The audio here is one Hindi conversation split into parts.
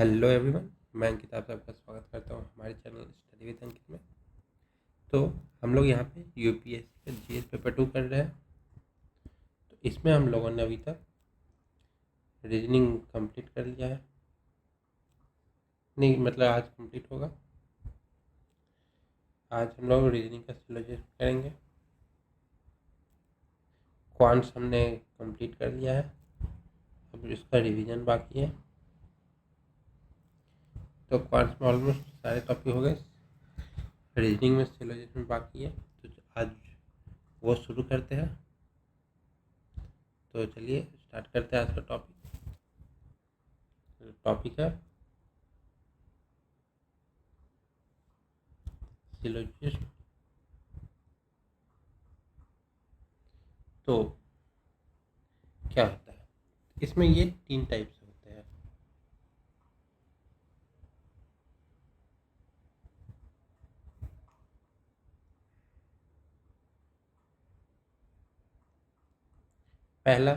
हेलो एवरीवन, मैं अंकित आप सबका स्वागत करता हूँ हमारे चैनल स्टडी विद अंकित में। तो हम लोग यहाँ पे यूपीएससी का जीएस पेपर 2 कर रहे हैं। तो इसमें हम लोगों ने अभी तक रीजनिंग कंप्लीट कर लिया है, नहीं मतलब आज कंप्लीट होगा। आज हम लोग रीजनिंग का सिलोजिज्म करेंगे। क्वांट्स हमने कंप्लीट कर लिया है, अब इसका रिवीजन बाकी है। तो क्वांट्स में ऑलमोस्ट सारे टॉपिक हो गए, रीजनिंग में सिलोजिज्म बाकी है। तो आज वो शुरू करते हैं। तो चलिए स्टार्ट करते हैं आज का टॉपिक है सिलोजिज्म। तो क्या होता है इसमें, ये 3 टाइप से होते हैं। पहला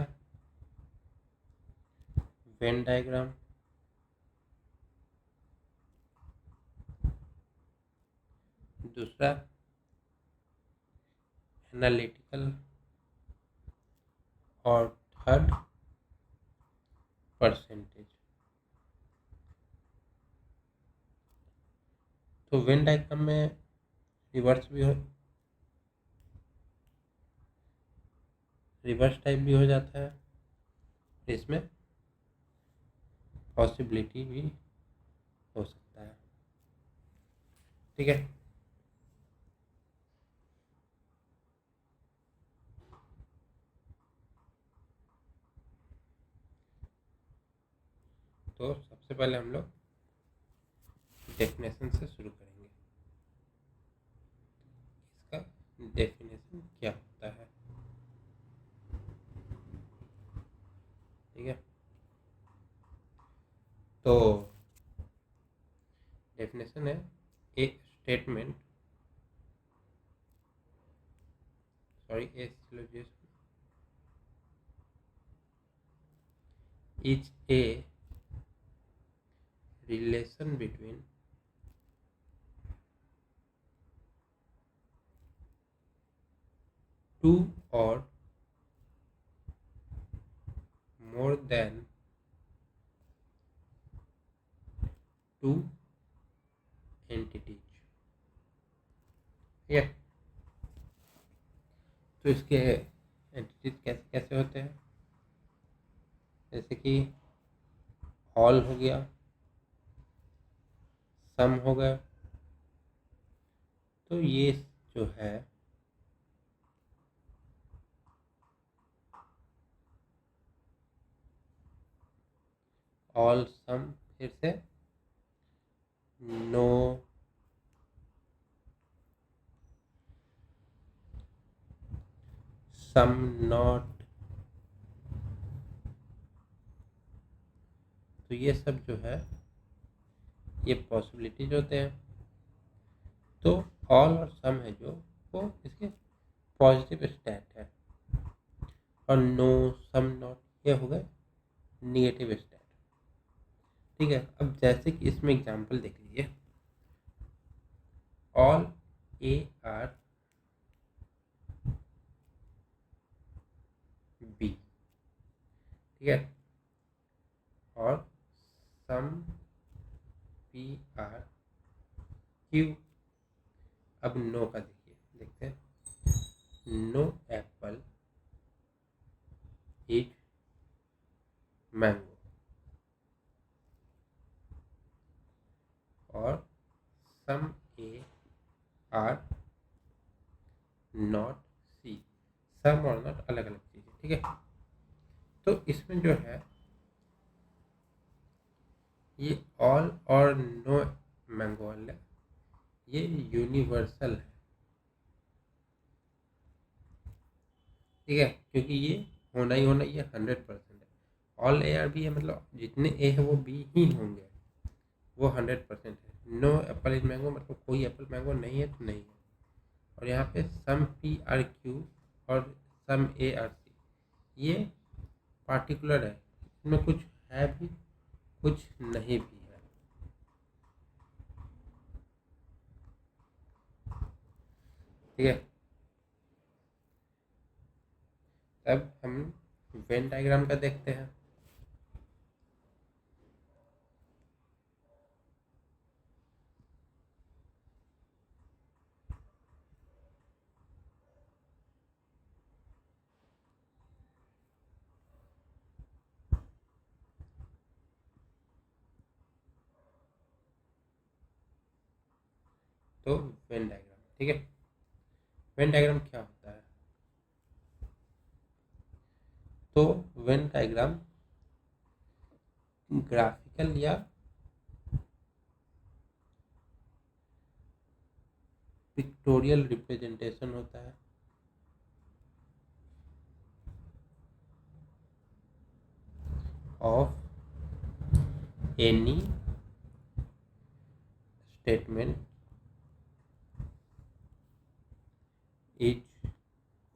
वेन डायग्राम, दूसरा एनालिटिकल और थर्ड परसेंटेज। तो वेन डायग्राम में रिवर्स टाइप भी हो जाता है, इसमें पॉसिबिलिटी भी हो सकता है। ठीक है, तो सबसे पहले हम लोग डेफिनेशन से शुरू करेंगे। इसका डेफिनेशन क्या होता है, ठीक है। तो डेफिनेशन है ए statement a syllogism is a relation between two or more than two entities। ठीक है, तो इसके एंटिटीज कैसे कैसे होते हैं, जैसे कि ऑल हो गया, सम हो गया। तो ये जो है ऑल सम, फिर से नो सम नॉट, तो ये सब जो है ये पॉसिबिलिटीज होते हैं। तो ऑल और सम है जो वो इसके पॉजिटिव स्टेट है, और नो सम नॉट ये हो गए निगेटिव स्टेट। ठीक है, अब जैसे कि इसमें एग्जांपल देख लीजिए, ऑल ए आर बी, ठीक है, और सम पी आर क्यू। अब नो का देखिए, देखते हैं, नो एप्पल इज मैंगो, और सम ए आर नॉट सी। सम और नॉट अलग अलग चीज़ें, ठीक है। तो इसमें जो है ये ऑल और नो मैंगो वाला ये यूनिवर्सल है, ठीक है, क्योंकि ये होना ही होना, ये 100% है। ऑल ए आर बी है, मतलब जितने ए है वो बी ही होंगे, वो 100% है। नो एप्पल इज मैंगो मतलब कोई एप्पल मैंगो नहीं है तो नहीं है। और यहाँ पे सम पी आर क्यू और सम ए आर सी ये पार्टिकुलर है, इसमें कुछ है भी कुछ नहीं भी है। ठीक है। अब हम वेन डायग्राम का देखते हैं। तो वेन डायग्राम, ठीक है। वेन डायग्राम क्या होता है? तो वेन डायग्राम ग्राफिकल या पिक्टोरियल रिप्रेजेंटेशन होता है of any statement is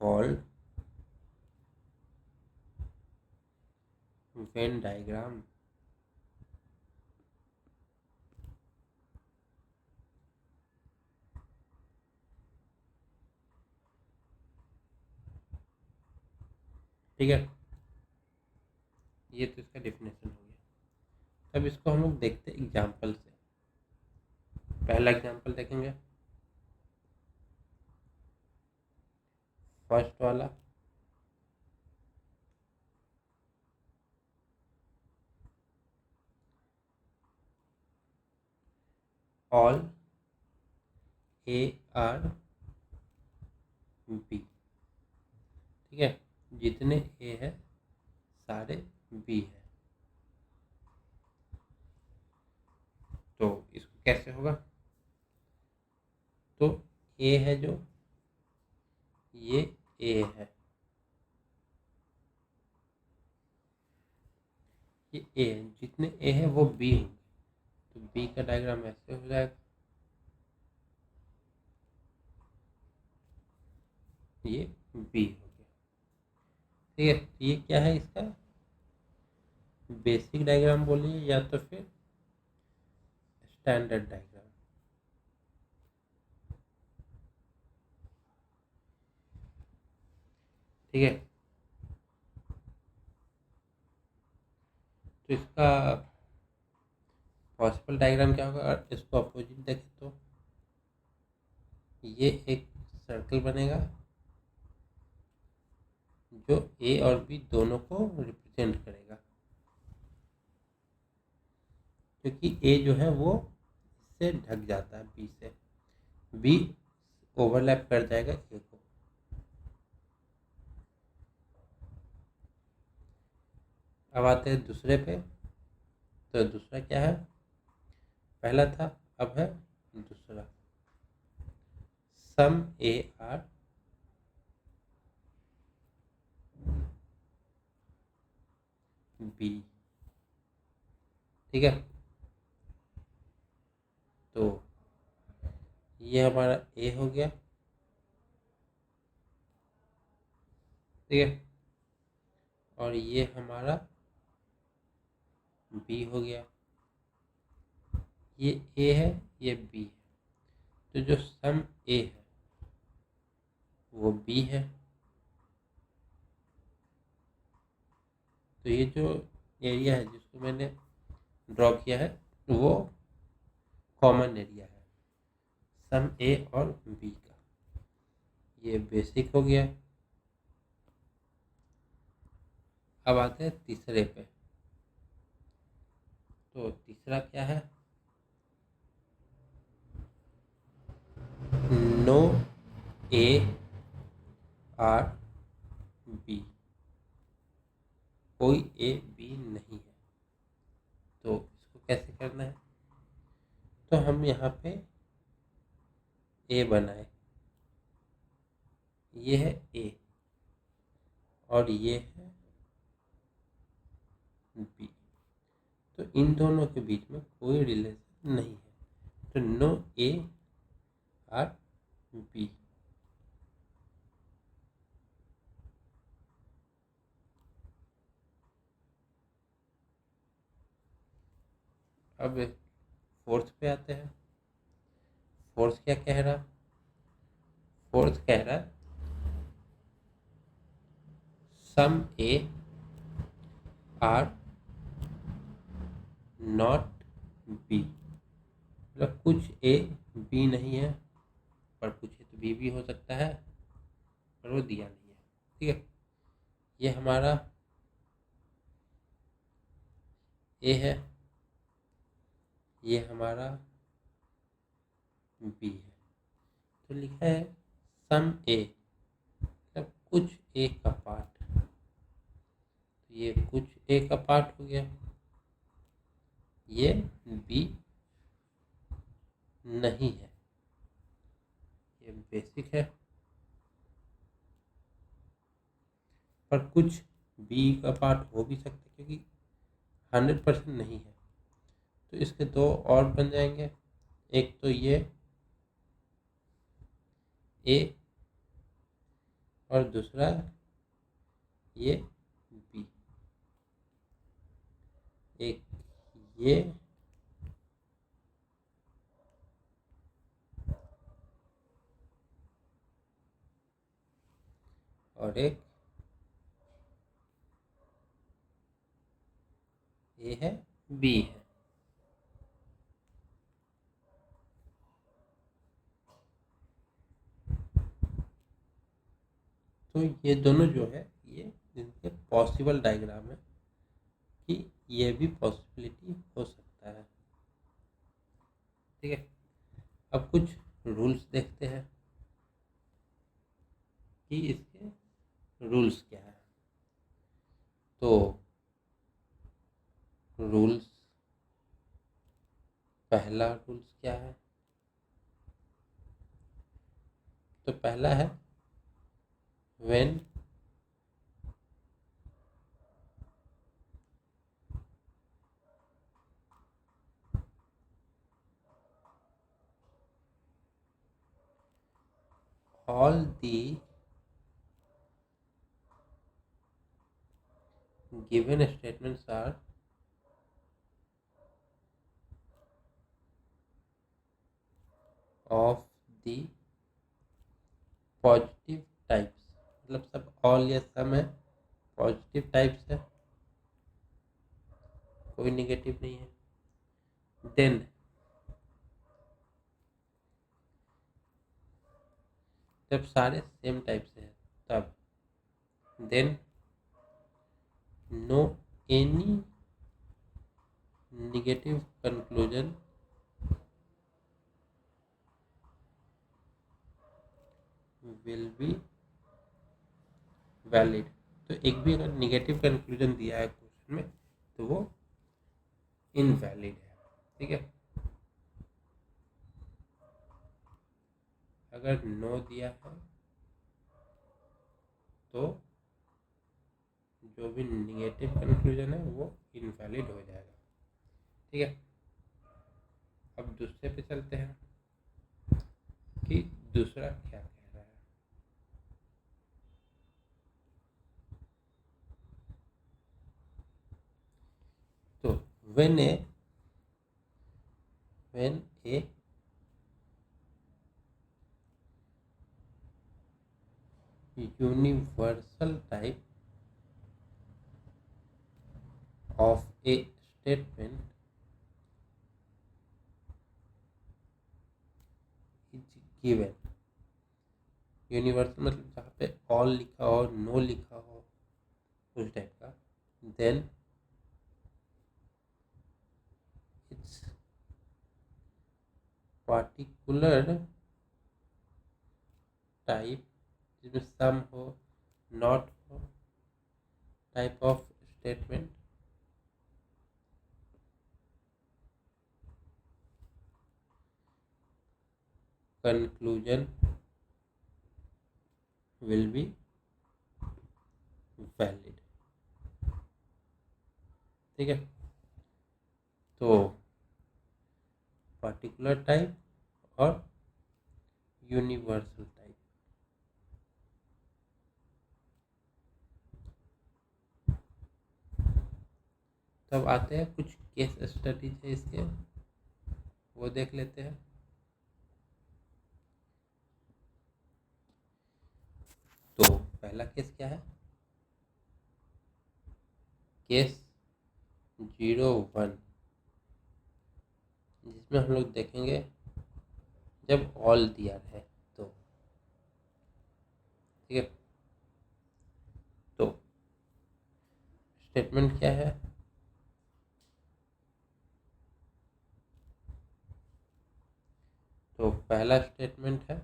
called Venn diagram. ठीक है, ये तो इसका डेफिनेशन हो गया। अब इसको हम लोग देखते हैं एग्जाम्पल से। पहला एग्जाम्पल देखेंगे, फर्स्ट वाला। ऑल ए आर बी, ठीक है। जितने ए है सारे बी है। तो इसको कैसे होगा? तो ए है जो, ये ए है, ये ए है, जितने ए है वो बी होंगे। तो बी का डायग्राम ऐसे हो जाएगा, ये बी हो गया। ठीक है, ये क्या है? इसका बेसिक डायग्राम बोलिए या तो फिर स्टैंडर्ड डायग्राम। ठीक है, तो इसका पॉसिबल डायग्राम क्या होगा? और इसको अपोजिट देखें तो ये एक सर्कल बनेगा जो ए और बी दोनों को रिप्रेजेंट करेगा, क्योंकि ए जो है वो इससे ढक जाता है बी से, बी ओवरलैप कर जाएगा ए को। अब आते हैं दूसरे पे। तो दूसरा क्या है? पहला था, अब है दूसरा। सम ए आर बी, ठीक है। तो ये हमारा ए हो गया, ठीक है। और ये हमारा बी हो गया। ये ए है, ये बी है। तो जो सम ए है वो बी है। तो ये जो एरिया है जिसको मैंने ड्रॉ किया है वो कॉमन एरिया है सम ए और बी का। ये बेसिक हो गया। अब आते हैं तीसरे पे। तो तीसरा क्या है? नो ए आर बी, कोई ए बी नहीं है। तो इसको कैसे करना है? तो हम यहाँ पे ए बनाए, ये है ए और ये है बी। तो इन दोनों के बीच में कोई रिलेशन नहीं है। तो नो ए आर बी। अब फोर्थ पे आते हैं। फोर्थ क्या कह रहा? फोर्थ कह रहा है सम ए आर नॉट बी, मतलब कुछ ए बी नहीं है, पर कुछ ए तो बी भी हो सकता है, पर वो दिया नहीं है। ठीक है, ये हमारा ए है, ये हमारा बी है। तो लिखा है सम ए, मतलब कुछ ए का पार्ट, तो ये कुछ ए का पार्ट हो गया, ये बी नहीं है, ये बेसिक है। पर कुछ बी का पार्ट हो भी सकता है, क्योंकि 100% नहीं है। तो इसके दो और बन जाएंगे, एक तो ये ए और दूसरा ये बी, एक ये और एक ए है, बी है। तो ये दोनों जो है ये इनके पॉसिबल डायग्राम है कि ये भी पॉसिबिलिटी हो सकता है। ठीक है, अब कुछ रूल्स देखते हैं कि इसके रूल्स क्या है। तो रूल्स, पहला रूल्स क्या है, तो पहला है when all the given statements are of the positive types, मतलब सब ऑल या सम है, पॉजिटिव टाइप्स है, कोई नेगेटिव नहीं है। देन जब सारे सेम टाइप से है तब then no any negative conclusion will be valid. तो एक भी अगर निगेटिव कंक्लूजन दिया है क्वेश्चन में तो वो इनवैलिड है। ठीक है, अगर नो दिया है तो जो भी निगेटिव कंक्लूजन है वो इनवैलिड हो जाएगा। ठीक है, अब दूसरे पे चलते हैं कि दूसरा क्या कह रहा है। तो when A universal type of a statement is given, universal मतलब जहाँ पे ऑल लिखा हो, नो लिखा हो, उस टाइप का, देन इट्स पार्टिकुलर टाइप, जिसमें सम हो नॉट हो, type of statement conclusion will be valid। ठीक है, तो पर्टिकुलर टाइप और यूनिवर्सल टाइप। तब आते हैं कुछ केस स्टडीज है इसके, वो देख लेते हैं। तो पहला केस क्या है, केस 0, 1, जिसमें हम लोग देखेंगे जब ऑल दिया है तो, ठीक है। तो स्टेटमेंट क्या है, तो पहला स्टेटमेंट है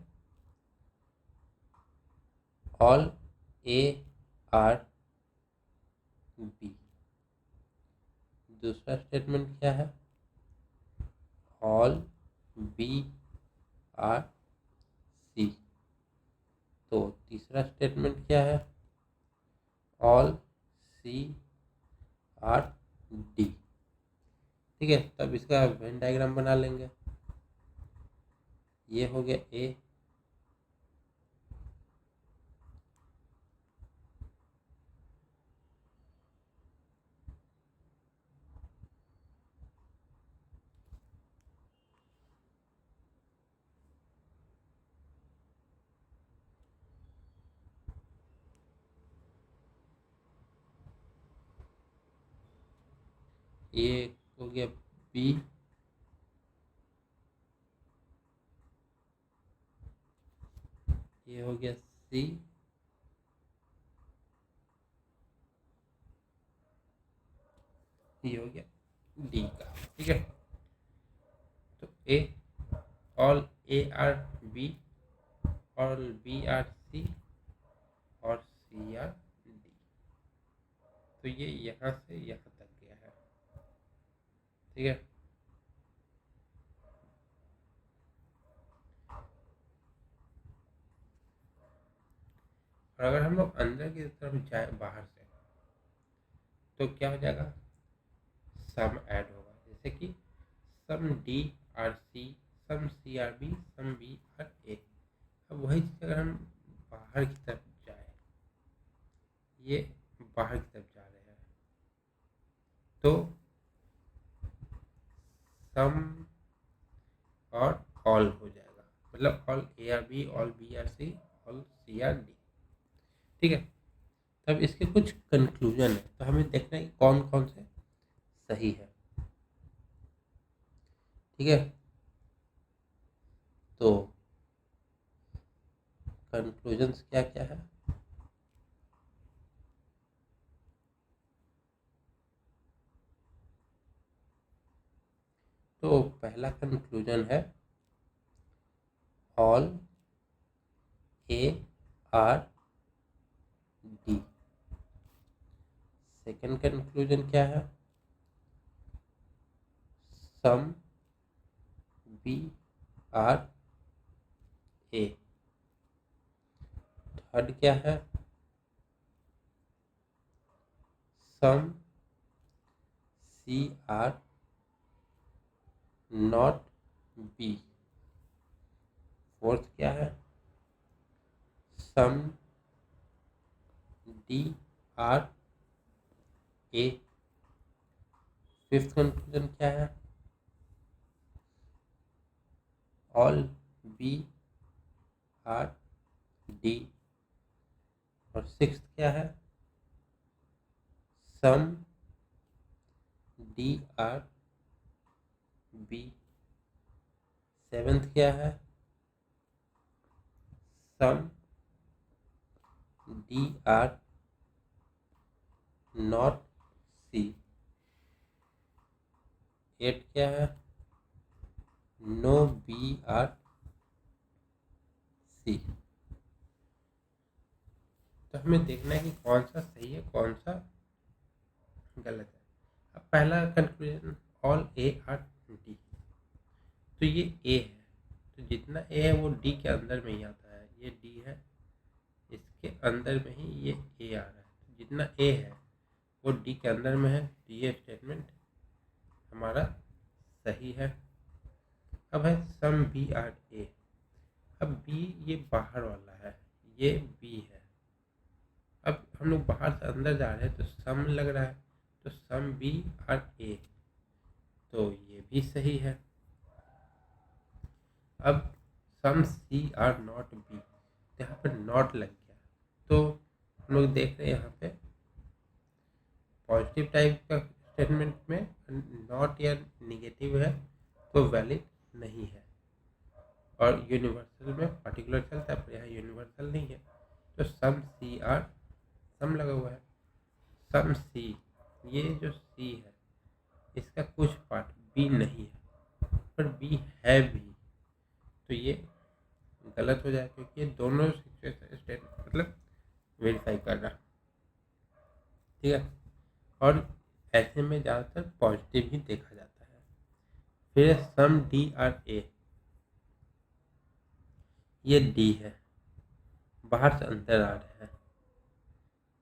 ऑल ए आर बी। दूसरा स्टेटमेंट क्या है, ऑल बी आर सी। तो तीसरा स्टेटमेंट क्या है, ऑल सी आर डी। ठीक है, तब इसका वेन डायग्राम बना लेंगे। ये हो गया ए, ये हो गया बी, ये हो गया सी, ये हो गया डी का। ठीक है, तो A, all A are B, all B are C और सी आर डी। तो ये यहाँ से यहाँ तक गया है। ठीक है, और अगर हम लोग अंदर की तरफ जाए बाहर से, तो क्या हो जाएगा, सम ऐड होगा। जैसे कि some D are C, some C are B, some B are A. अब वही चीज़ अगर हम बाहर की तरफ जाए, ये बाहर की तरफ जा रहे हैं, तो सम और ऑल हो जाएगा, मतलब all A are B, all B are C, all C are D. ठीक है, तब इसके कुछ कंक्लूजन है, तो हमें देखना है कि कौन कौन से सही है। ठीक है, तो कंक्लूजन्स क्या क्या है, तो पहला कंक्लूजन है all A are D. Second conclusion क्या है, some B are A. Third क्या है, some C are not B. Fourth क्या है, some D are A. Fifth conclusion क्या है, ऑल बी आर डी। और सिक्स्थ क्या है, some D are B. Seventh क्या है, some D are not C. Eight क्या है, नो बी आर सी। तो हमें देखना है कि कौन सा सही है, कौन सा गलत है। अब पहला conclusion all A are D, तो ये ए है, तो जितना ए है वो डी के अंदर में ही आता है। ये डी है, इसके अंदर में ही ये ए आ रहा है, तो जितना ए है वो डी के अंदर में है, तो ये स्टेटमेंट हमारा सही है। अब है सम बी आर ए। अब बी ये बाहर वाला है, ये बी है। अब हम लोग बाहर से अंदर जा रहे हैं तो सम लग रहा है, तो सम बी आर ए, तो ये भी सही है। अब सम सी आर नॉट बी, यहाँ पर नॉट लग गया, तो हम लोग देख रहे हैं यहाँ पे पॉजिटिव टाइप का स्टेटमेंट में नॉट या निगेटिव है तो वैलिड नहीं है, और यूनिवर्सल में पर्टिकुलर चलता है, पर यहाँ यूनिवर्सल नहीं है। तो सम सी आर, सम लगा हुआ है, सम सी, ये जो सी है इसका कुछ पार्ट बी नहीं है, पर बी है भी, तो ये गलत हो जाए, क्योंकि ये दोनों सिचुएशन स्टेट मतलब वेरीफाई कर रहा, ठीक है। और ऐसे में ज़्यादातर पॉजिटिव ही देखा जाता है। फिर सम डी आर ए, ये डी है, बाहर से अंदर आ रहे हैं,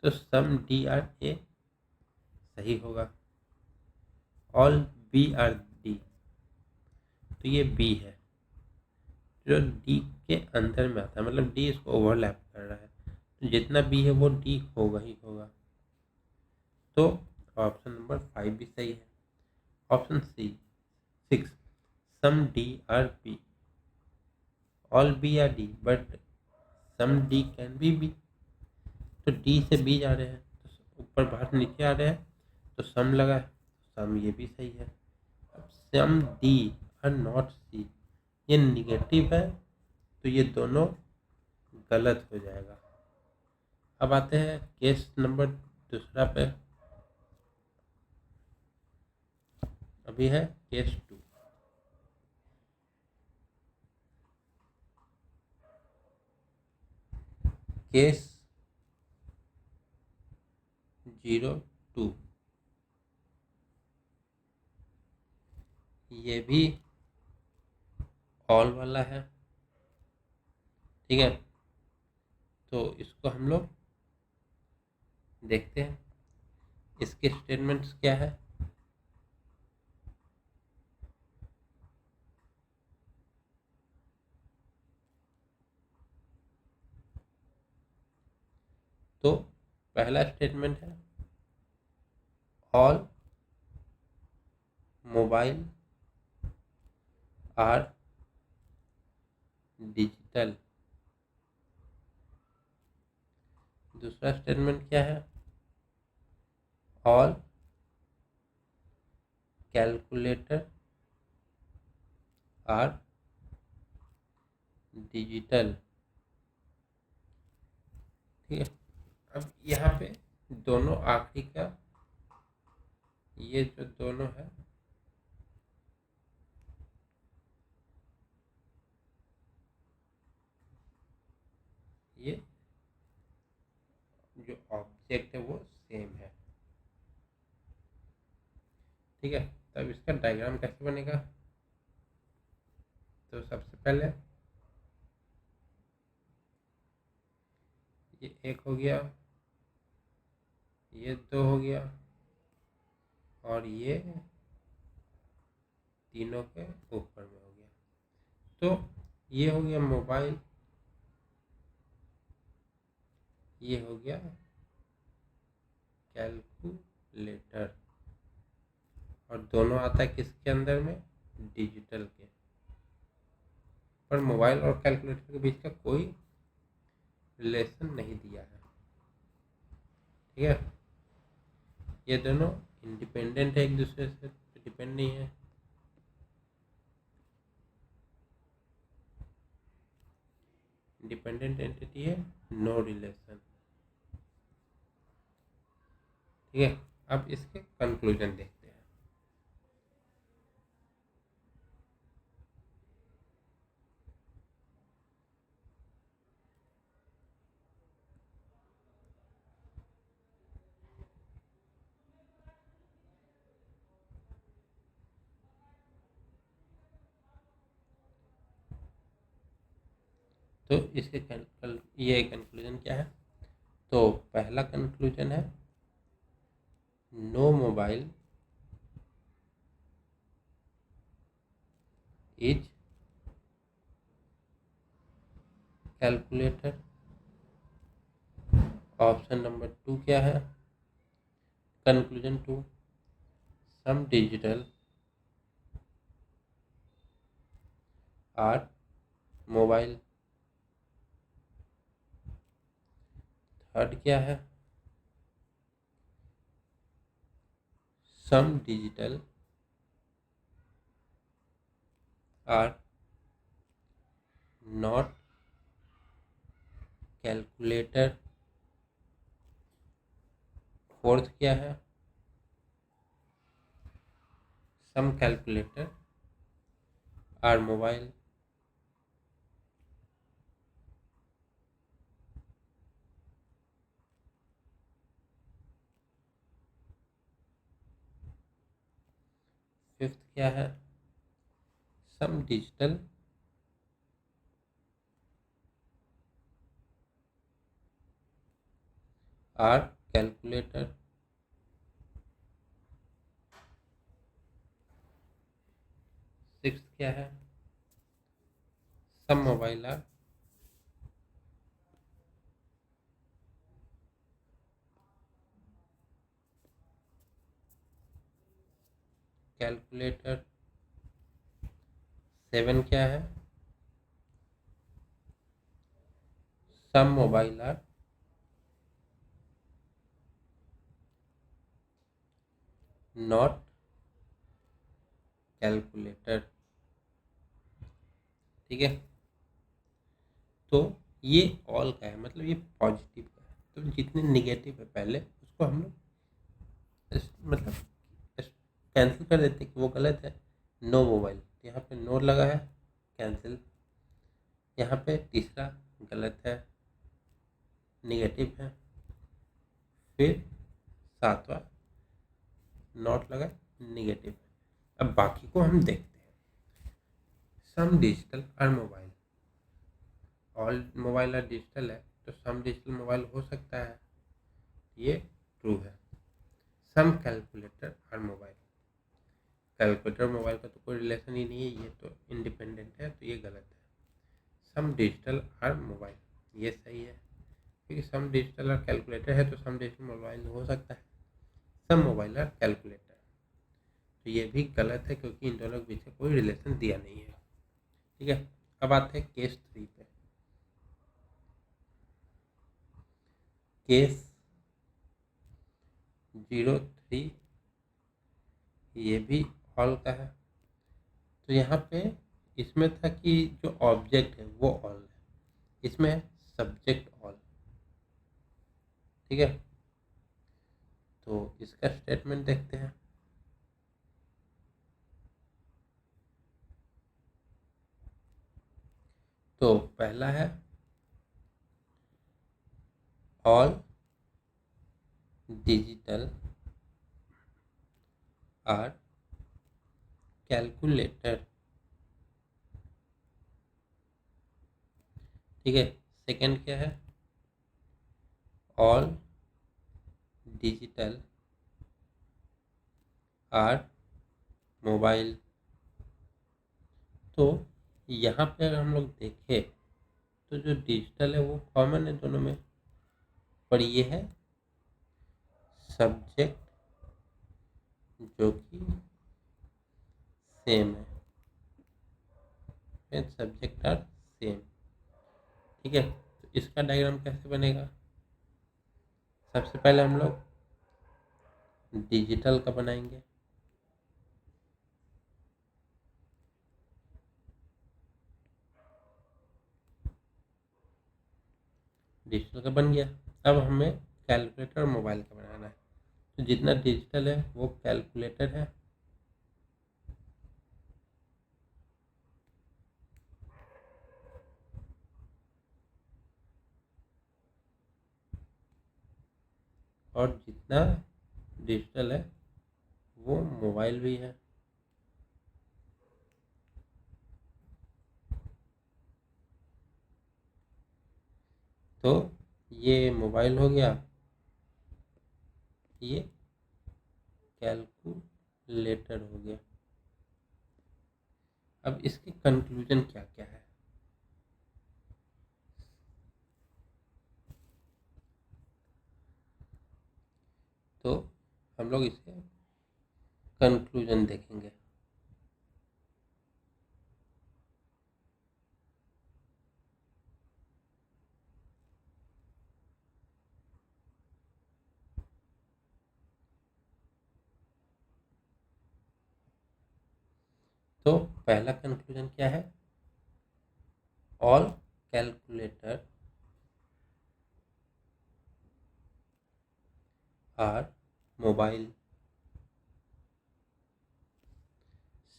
तो सम डी आर ए सही होगा। ऑल बी आर डी, तो ये बी है जो डी के अंदर में आता है, मतलब डी इसको ओवरलैप कर रहा है, तो जितना बी है वो डी होगा ही होगा। तो ऑप्शन नंबर 5 भी सही है। Option C 6, some D are B, all B are D but some D can be B, तो डी से बी जा रहे हैं, तो ऊपर बाहर से नीचे आ रहे हैं, तो सम लगा है, सम ये भी सही है। अब सम डी और नॉट सी, ये निगेटिव है, तो ये दोनों गलत हो जाएगा। अब आते हैं केस नंबर दूसरा पे, अभी है केस 2। केस 02, ये भी ऑल वाला है, ठीक है। तो इसको हम लोग देखते हैं, इसके स्टेटमेंट्स क्या है। तो पहला स्टेटमेंट है ऑल मोबाइल आर डिजिटल। दूसरा स्टेटमेंट क्या है, ऑल कैलकुलेटर आर डिजिटल, ठीक है। अब यहाँ पे दोनों आखिरी का, ये जो दोनों है ये जो ऑब्जेक्ट है वो सेम है, ठीक है। तब इसका डायग्राम कैसे बनेगा, तो सबसे पहले ये एक हो गया, ये 2 हो गया, और ये तीनों के ऊपर में हो गया। तो ये हो गया मोबाइल, ये हो गया कैलकुलेटर, और दोनों आता है किसके अंदर में, डिजिटल के। पर मोबाइल और कैलकुलेटर के बीच का कोई रिलेशन नहीं दिया है, ठीक है। ये दोनों इंडिपेंडेंट है, एक दूसरे से डिपेंड नहीं है। इंडिपेंडेंट एंटिटी है, नो रिलेशन, ठीक है। अब इसके कंक्लूजन देखते हैं। तो इसके ये कंक्लूजन क्या है, तो पहला कंक्लूजन है no mobile is calculator. Option number 2 क्या है, conclusion 2, some digital are mobile. Third क्या है, some digital are not calculator. Fourth क्या है, some calculator are mobile. Fifth क्या है, some digital are calculator. Sixth क्या है, some mobile are calculator. Seven क्या है, some mobile are not calculator. ठीक है, तो ये ऑल का है, मतलब ये पॉजिटिव का है। तो जितने निगेटिव है पहले उसको हम लोग मतलब कैंसिल कर देते कि वो गलत है। नो मोबाइल, यहाँ पे नो लगा है, कैंसिल। यहाँ पे तीसरा गलत है, निगेटिव है। फिर सातवां नॉट लगा, निगेटिव है। अब बाकी को हम देखते हैं। सम डिजिटल और मोबाइल, ऑल मोबाइल और डिजिटल है, तो सम डिजिटल मोबाइल हो सकता है, ये ट्रू है। सम कैलकुलेटर और मोबाइल, कैलकुलेटर मोबाइल का तो कोई रिलेशन ही नहीं है, ये तो इंडिपेंडेंट है, तो ये गलत है। सम डिजिटल और मोबाइल, ये सही है, क्योंकि सम डिजिटल और कैलकुलेटर है तो सम डिजिटल मोबाइल हो सकता है। सम मोबाइल और कैलकुलेटर, तो ये भी गलत है, क्योंकि इन दोनों के बीच कोई रिलेशन दिया नहीं है। ठीक है, अब आते हैं केस 3 पे। केस 03 ये भी ऑल का है। तो यहाँ पे इसमें था कि जो ऑब्जेक्ट है वो ऑल है, इसमें है सब्जेक्ट ऑल। ठीक है, तो इसका स्टेटमेंट देखते हैं। तो पहला है ऑल डिजिटल आर कैलकुलेटर। ठीक है, सेकंड क्या है, ऑल डिजिटल आर मोबाइल। तो यहाँ पे अगर हम लोग देखें तो जो डिजिटल है वो कॉमन है दोनों में, पर ये है सब्जेक्ट जो कि सेम है, सब्जेक्ट आर सेम। ठीक है, तो इसका डायग्राम कैसे बनेगा, सबसे पहले हम लोग डिजिटल का बनाएंगे। डिजिटल का बन गया, अब हमें कैलकुलेटर और मोबाइल का बनाना है। तो जितना डिजिटल है वो कैलकुलेटर है, और जितना डिजिटल है वो मोबाइल भी है। तो ये मोबाइल हो गया, ये कैलकुलेटर हो गया। अब इसके कंक्लूजन क्या क्या है, तो हम लोग इसे कंक्लूजन देखेंगे। तो पहला कंक्लूजन क्या है? All calculator are mobile.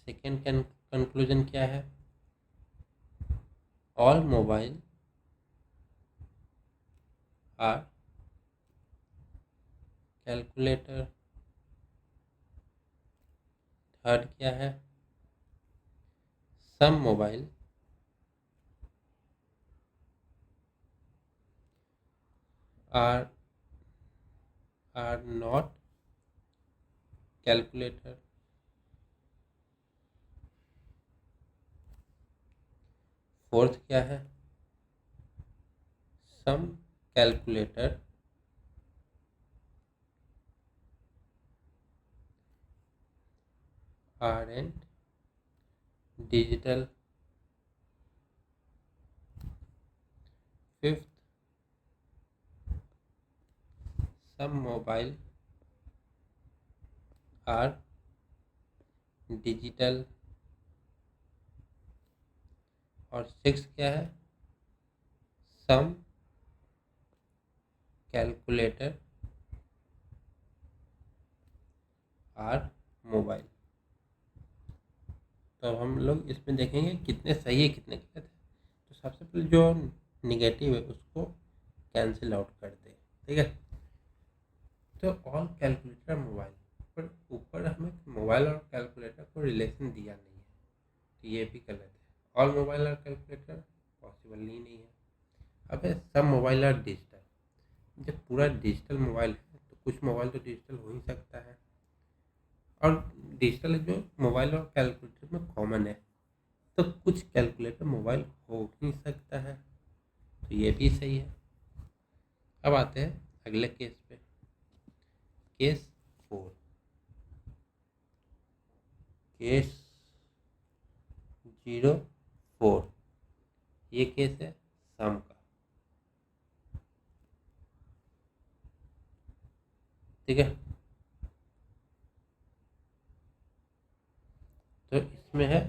Second conclusion क्या है? All mobile are calculator. Third क्या है? Some mobile are not calculator. Fourth क्या है? Some calculator are and digital. Fifth, some mobile are digital. और सिक्स क्या है? Some calculator are mobile. तो हम लोग इसमें देखेंगे कितने सही है कितने गलत है। तो सबसे पहले जो निगेटिव है उसको कैंसिल आउट कर दे। ठीक है, तो ऑल कैलकुलेटर मोबाइल, पर ऊपर हमें मोबाइल और कैलकुलेटर को रिलेशन दिया नहीं है, तो ये भी गलत है। ऑल मोबाइल और कैलकुलेटर पॉसिबल ही नहीं है। अब है सब मोबाइल और डिजिटल। जब पूरा डिजिटल मोबाइल है तो कुछ मोबाइल तो डिजिटल हो ही सकता है, और डिजिटल जो मोबाइल और कैलकुलेटर में कॉमन है, तो कुछ कैलकुलेटर मोबाइल हो ही सकता है, तो ये भी सही है। अब आते हैं अगले केस पे। केस 4, केस 04, ये केस है सम का। ठीक है, तो इसमें है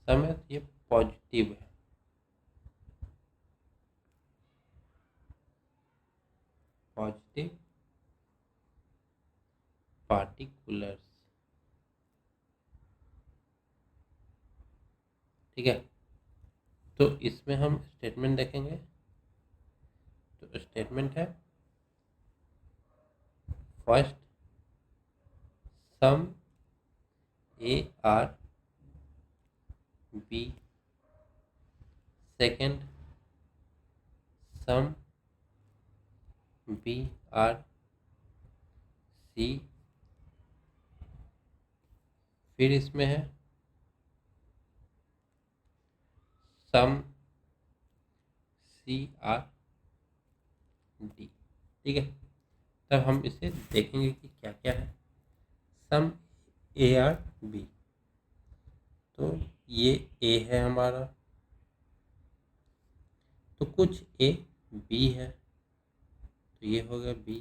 सम है, तो ये पॉजिटिव है। Positive particulars. ठीक है, तो इसमें हम स्टेटमेंट देखेंगे। तो स्टेटमेंट है first, some A are B. Second, some B are C. फिर इसमें है सम सी आर डी। ठीक है, तब हम इसे देखेंगे कि क्या क्या है। सम ए आर बी, तो ये ए है हमारा, तो कुछ ए बी है, तो ये हो गया बी।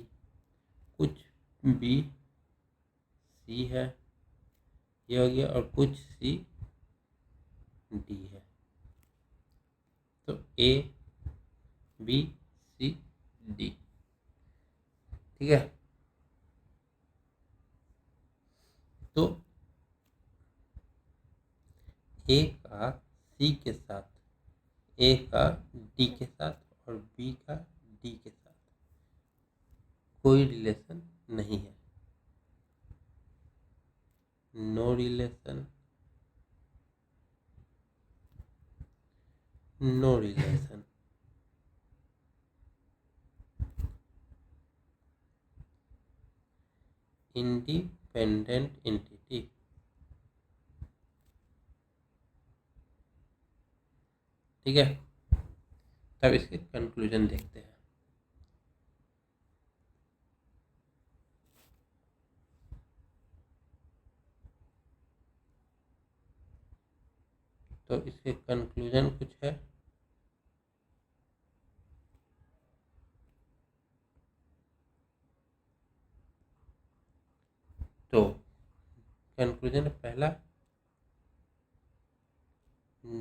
कुछ बी सी है, ये हो गया, और कुछ सी डी है। तो ए बी सी डी। ठीक है, तो ए का सी के साथ, ए का डी के साथ और बी का डी के साथ कोई रिलेशन नहीं है। No relation, no relation. Independent entity. ठीक है, तब इसके कंक्लूजन देखते हैं। तो इसके कंक्लूजन कुछ है। तो कंक्लूजन पहला,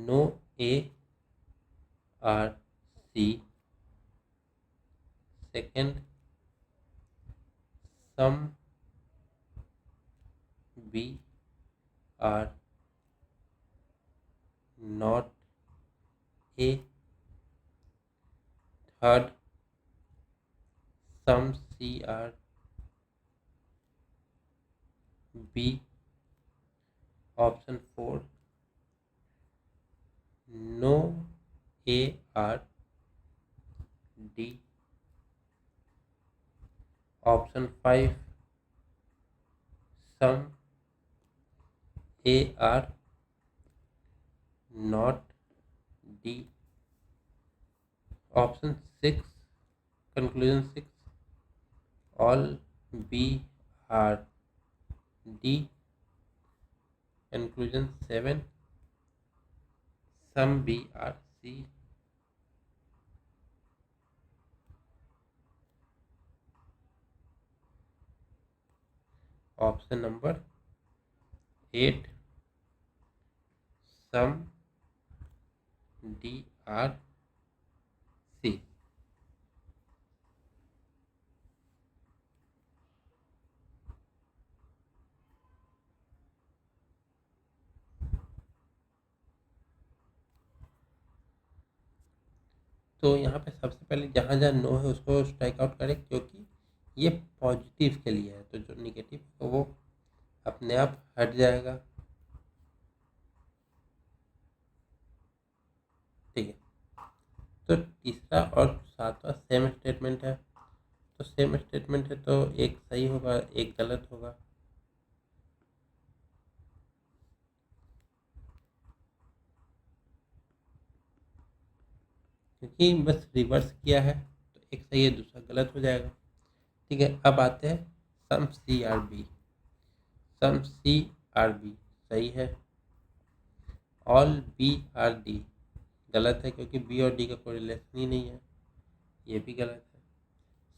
no A are C, second some B are not A, third some C are B, option 4 no A are D, option 5 some A are not D, option 6 conclusion 6 all B are D, conclusion 7 some B are C. Option number 8 some D are C. तो यहाँ पे सबसे पहले जहाँ जहाँ नो है उसको स्ट्राइक आउट करें, क्योंकि ये पॉजिटिव के लिए है, तो जो निगेटिव है वो अपने आप हट जाएगा। ठीक है, तो तीसरा और सातवां सेम स्टेटमेंट है, तो सेम स्टेटमेंट है तो एक सही होगा एक गलत होगा। क्योंकि बस रिवर्स किया है तो एक सही है दूसरा गलत हो जाएगा। ठीक है, अब आते हैं सम C are B. Some C are B सही है, ऑल बी आर डी गलत है, क्योंकि बी और डी का कोई रिलेशन ही नहीं है, ये भी गलत है।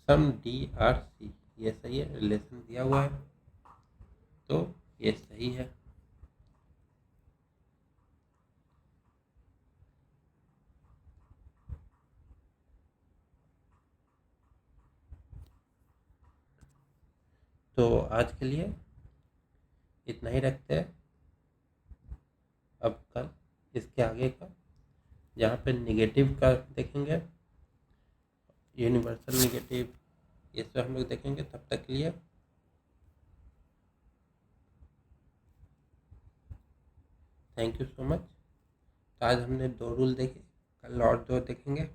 सम डी आर सी ये सही है, रिलेशन दिया हुआ है तो ये सही है। तो आज के लिए इतना ही रखते हैं। अब कल इसके आगे का जहाँ पे निगेटिव का देखेंगे, यूनिवर्सल निगेटिव, ये सब हम लोग देखेंगे। तब तक के लिए थैंक यू सो मच। तो आज हमने 2 रूल देखे, कल और 2 देखेंगे।